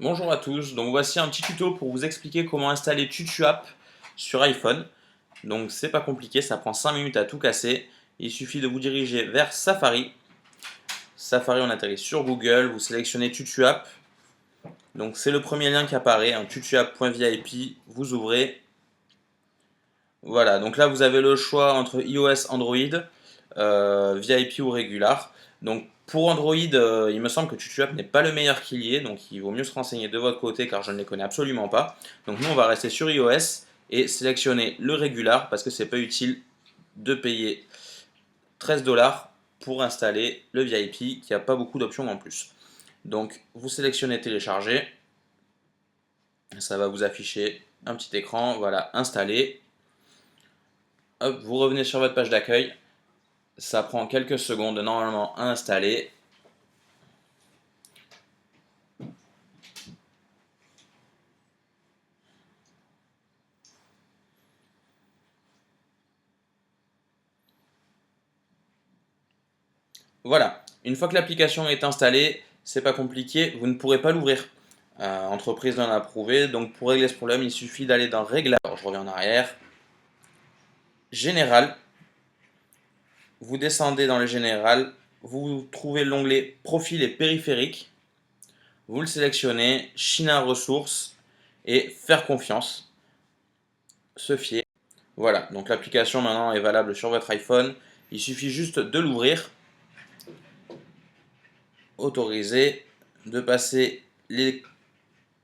Bonjour à tous, donc voici un petit tuto pour vous expliquer comment installer TutuApp sur iPhone. Donc c'est pas compliqué, ça prend 5 minutes à tout casser. Il suffit de vous diriger vers Safari. Safari, on atterrit sur Google, vous sélectionnez TutuApp. Donc c'est le premier lien qui apparaît, tutuapp.vip, vous ouvrez. Voilà, donc là vous avez le choix entre iOS, Android, VIP ou Regular. Donc pour Android, il me semble que TutuApp n'est pas le meilleur qu'il y ait, donc il vaut mieux se renseigner de votre côté car je ne les connais absolument pas. Donc nous on va rester sur iOS et sélectionner le Regular parce que c'est pas utile de payer 13 $ pour installer le VIP qui n'a pas beaucoup d'options en plus. Donc vous sélectionnez télécharger, ça va vous afficher un petit écran, voilà, installer. Hop, vous revenez sur votre page d'accueil. Ça prend quelques secondes normalement à installer. Voilà, une fois que l'application est installée, c'est pas compliqué, vous ne pourrez pas l'ouvrir. Entreprise l'en a approuvé, donc pour régler ce problème, il suffit d'aller dans Réglages, alors je reviens en arrière, Général, vous descendez dans le Général, vous trouvez l'onglet Profil et périphérique, vous le sélectionnez, China ressources et Faire confiance, se fier. Voilà, donc l'application maintenant est valable sur votre iPhone, il suffit juste de l'ouvrir, autoriser, de passer les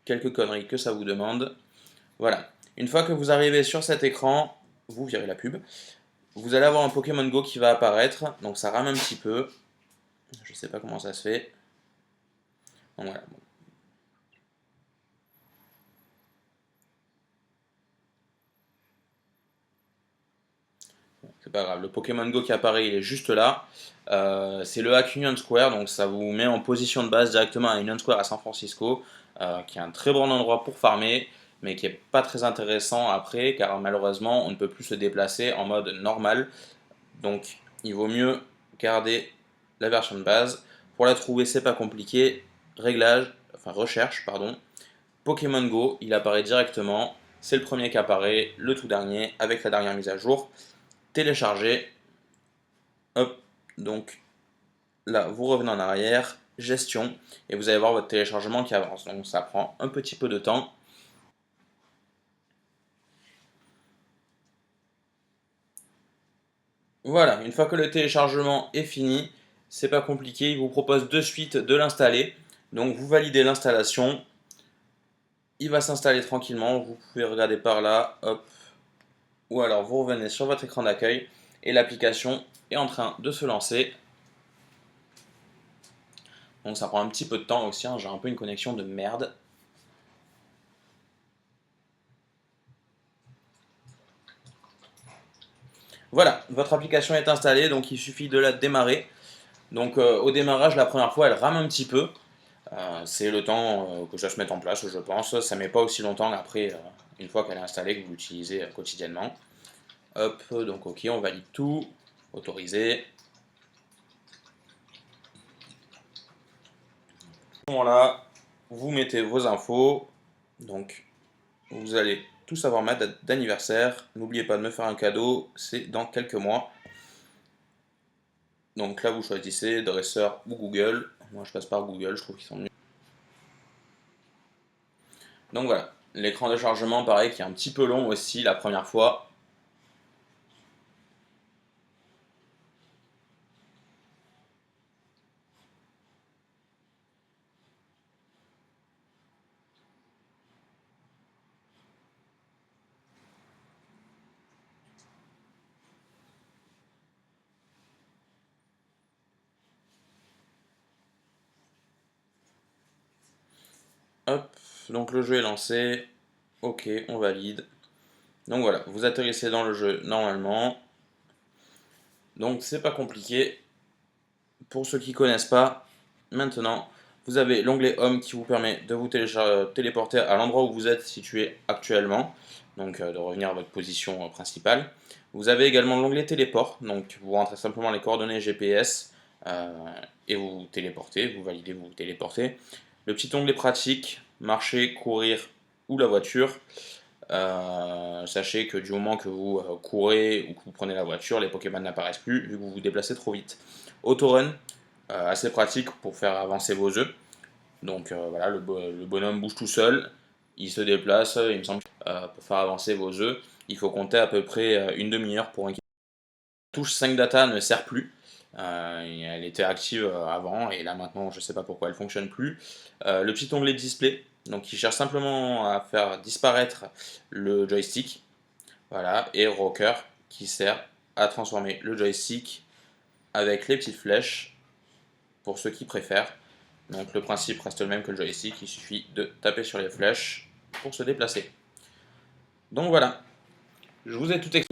quelques conneries que ça vous demande. Voilà. Une fois que vous arrivez sur cet écran, vous virez la pub, vous allez avoir un Pokémon Go qui va apparaître, donc ça rame un petit peu. Je sais pas comment ça se fait. Donc voilà. C'est pas grave, le Pokémon Go qui apparaît, il est juste là. C'est le Hack Union Square, donc ça vous met en position de base directement à Union Square à San Francisco, qui est un très bon endroit pour farmer, mais qui est pas très intéressant après, car malheureusement on ne peut plus se déplacer en mode normal. Donc il vaut mieux garder la version de base. Pour la trouver, c'est pas compliqué. Réglage, enfin recherche, pardon. Pokémon Go, il apparaît directement. C'est le premier qui apparaît, le tout dernier, avec la dernière mise à jour. Télécharger. Hop, donc là, vous revenez en arrière, gestion, et vous allez voir votre téléchargement qui avance. Donc ça prend un petit peu de temps. Voilà, une fois que le téléchargement est fini, c'est pas compliqué, il vous propose de suite de l'installer. Donc vous validez l'installation, il va s'installer tranquillement, vous pouvez regarder par là, hop, ou alors vous revenez sur votre écran d'accueil et l'application est en train de se lancer. Donc ça prend un petit peu de temps aussi, hein, j'ai un peu une connexion de merde. Voilà, votre application est installée, donc il suffit de la démarrer. Donc au démarrage, la première fois, elle rame un petit peu. C'est le temps que ça se mette en place, je pense. Ça met pas aussi longtemps après, une fois qu'elle est installée, que vous l'utilisez quotidiennement. Hop, donc ok, on valide tout. Autoriser. À ce moment-là, vous mettez vos infos. Donc, vous allez tout savoir ma date d'anniversaire. N'oubliez pas de me faire un cadeau, c'est dans quelques mois. Donc là, vous choisissez dresseur ou Google. Moi, je passe par Google, je trouve qu'ils sont mieux. Donc voilà, l'écran de chargement, pareil, qui est un petit peu long aussi la première fois. Hop, donc le jeu est lancé. Ok, on valide. Donc voilà, vous atterrissez dans le jeu normalement. Donc c'est pas compliqué. Pour ceux qui connaissent pas, maintenant, vous avez l'onglet Home qui vous permet de vous téléporter à l'endroit où vous êtes situé actuellement, donc de revenir à votre position principale. Vous avez également l'onglet Téléport, donc vous rentrez simplement les coordonnées GPS et vous vous téléportez, vous validez, vous vous téléportez. Le petit onglet Pratique, marcher, courir ou la voiture. Sachez que du moment que vous courez ou que vous prenez la voiture, les Pokémon n'apparaissent plus vu que vous vous déplacez trop vite. Autorun, assez pratique pour faire avancer vos œufs. Donc voilà, le bonhomme bouge tout seul, il se déplace, il me semble, pour faire avancer vos œufs. Il faut compter à peu près une demi-heure pour un kill. La touche 5 data ne sert plus. Elle était active avant et là maintenant je ne sais pas pourquoi elle ne fonctionne plus. Le petit onglet display, donc il cherche simplement à faire disparaître le joystick. Voilà, et Rocker qui sert à transformer le joystick avec les petites flèches pour ceux qui préfèrent. Donc le principe reste le même que le joystick, il suffit de taper sur les flèches pour se déplacer. Donc voilà, je vous ai tout expliqué.